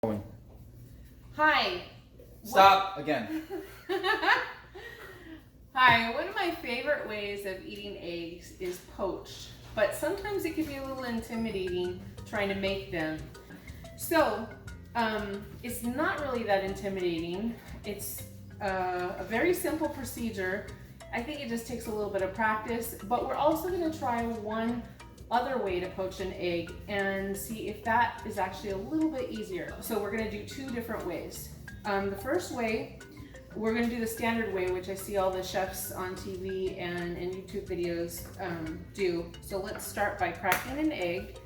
Going. Hi. Stop again. Hi, one of my favorite ways of eating eggs is poached, but sometimes it can be a little intimidating trying to make them. So, it's not really that intimidating. It's a very simple procedure. I think it just takes a little bit of practice, but we're also going to try one other way to poach an egg and see if that is actually a little bit easier. So we're going to do two different ways. The first way, we're going to do the standard way, which I see all the chefs on TV and in YouTube videos do. So let's start by cracking an egg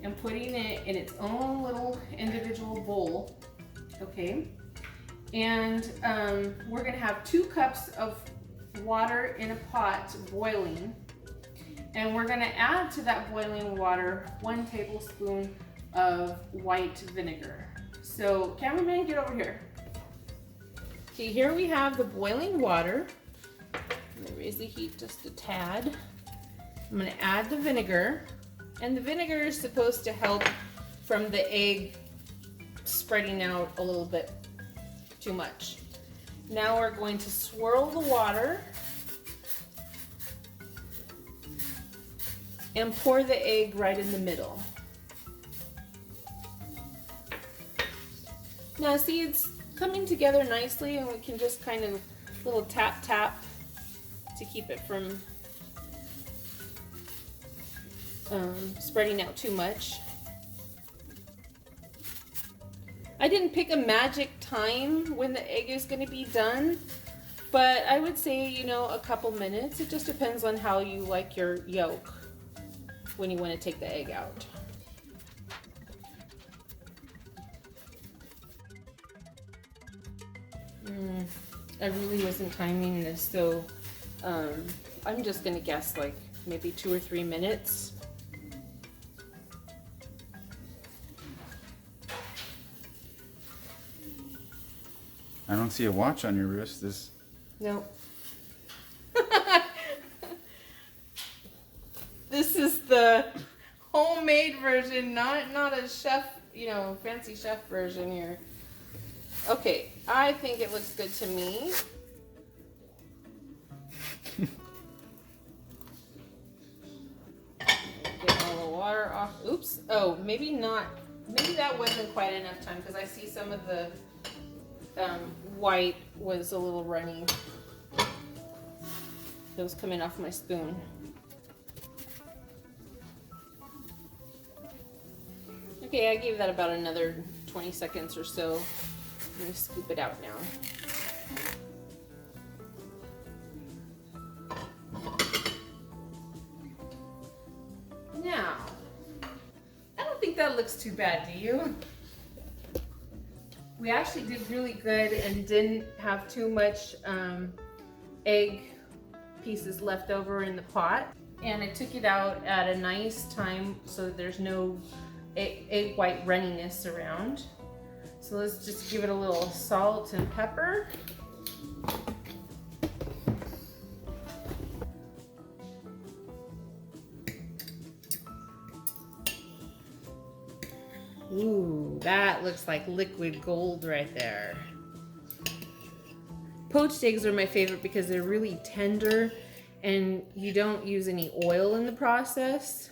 and putting it in its own little individual bowl, okay? And we're going to have 2 cups of water in a pot boiling. And we're going to add to that boiling water 1 tablespoon of white vinegar. So, cameraman, get over here. Okay, here we have the boiling water. I'm going to raise the heat just a tad. I'm going to add the vinegar. And the vinegar is supposed to help from the egg spreading out a little bit too much. Now we're going to swirl the water and pour the egg right in the middle. Now see, it's coming together nicely, and we can just kind of little tap tap to keep it from spreading out too much. I didn't pick a magic time when the egg is going to be done, but I would say, you know, a couple minutes. It just depends on how you like your yolk when you want to take the egg out. I really wasn't timing this, so I'm just going to guess like maybe 2 or 3 minutes. I don't see a watch on your wrist. No. This is the homemade version, not a chef, you know, fancy chef version here. Okay, I think it looks good to me. Get all the water off. Oops. Oh, maybe not. Maybe that wasn't quite enough time because I see some of the white was a little runny. It was coming off my spoon. Okay, I gave that about another 20 seconds or so. I'm going to scoop it out now. Now, I don't think that looks too bad, do you? We actually did really good and didn't have too much egg pieces left over in the pot. And I took it out at a nice time so there's no egg white runniness around. So let's just give it a little salt and pepper. Ooh, that looks like liquid gold right there. Poached eggs are my favorite because they're really tender and you don't use any oil in the process.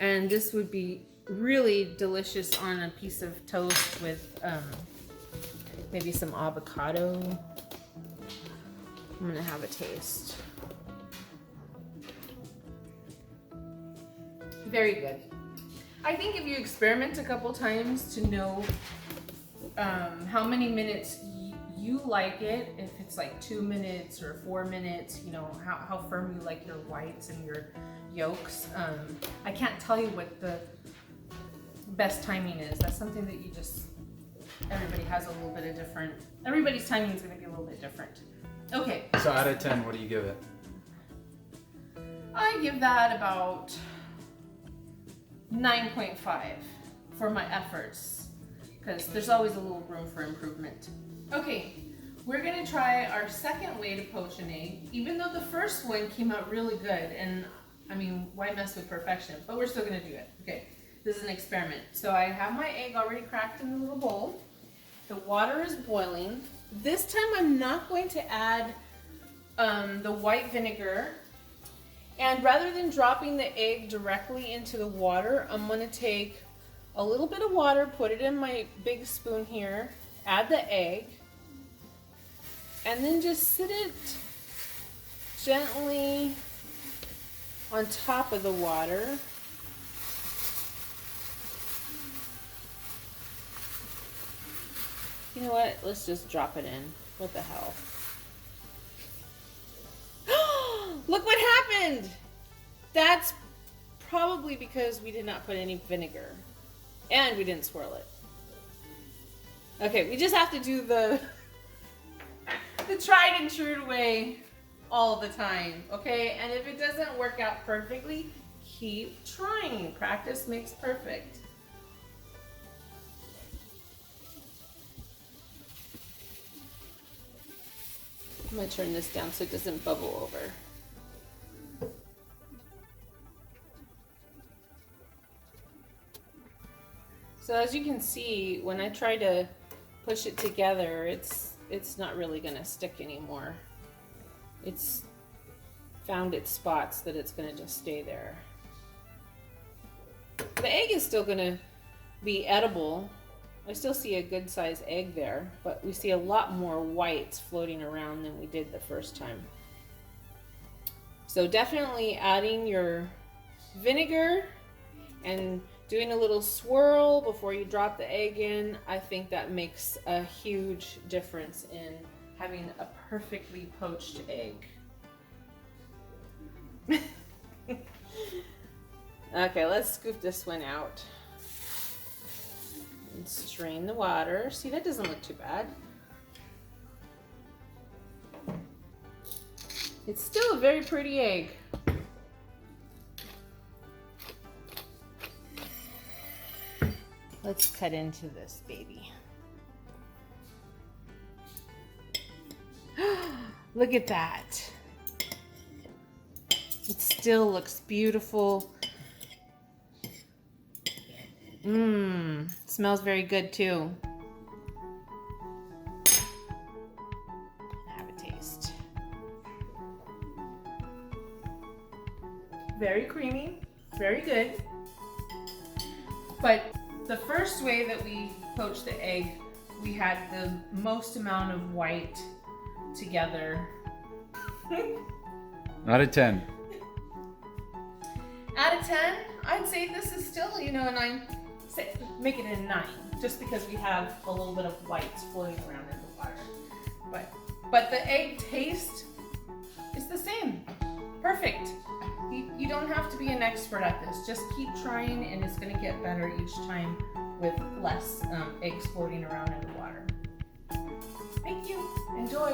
And this would be really delicious on a piece of toast with maybe some avocado. I'm gonna have a taste. Very good. I think if you experiment a couple times to know how many minutes you like it, if it's like 2 minutes or 4 minutes, you know, how firm you like your whites and your yolks. I can't tell you what the best timing is. That's something that you just, everybody has a little bit of different, everybody's timing is going to be a little bit different. Okay. So out of 10, what do you give it? I give that about 9.5 for my efforts, because there's always a little room for improvement. Okay, we're going to try our second way to poach an egg, even though the first one came out really good, and I mean, why mess with perfection? But we're still going to do it. Okay, This is an experiment. So I have my egg already cracked in the little bowl. The water is boiling. This time I'm not going to add the white vinegar. And rather than dropping the egg directly into the water, I'm going to take a little bit of water, put it in my big spoon here, add the egg, and then just sit it gently on top of the water. You know what? Let's just drop it in. What the hell? Look what happened! That's probably because we did not put any vinegar. And we didn't swirl it. Okay, we just have to do the tried and true way all the time, okay? And if it doesn't work out perfectly, keep trying. Practice makes perfect. I'm gonna turn this down so it doesn't bubble over. So as you can see, when I try to push it together, it's not really gonna stick anymore. It's found its spots that it's gonna just stay there. The egg is still gonna be edible. I still see a good size egg there, but we see a lot more whites floating around than we did the first time. So definitely adding your vinegar and doing a little swirl before you drop the egg in, I think that makes a huge difference in having a perfectly poached egg. Okay, let's scoop this one out and strain the water. See, that doesn't look too bad. It's still a very pretty egg. Let's cut into this baby. Look at that. It still looks beautiful. Smells very good too. Have a taste. Very creamy, very good. But the first way that we poached the egg, we had the most amount of white together. Out of 10. Out of 10, I'd say this is still, a 9. Make it a 9, just because we have a little bit of whites floating around in the water. But the egg taste is the same. Perfect. You don't have to be an expert at this. Just keep trying, and it's going to get better each time with less eggs floating around in the water. Thank you. Enjoy.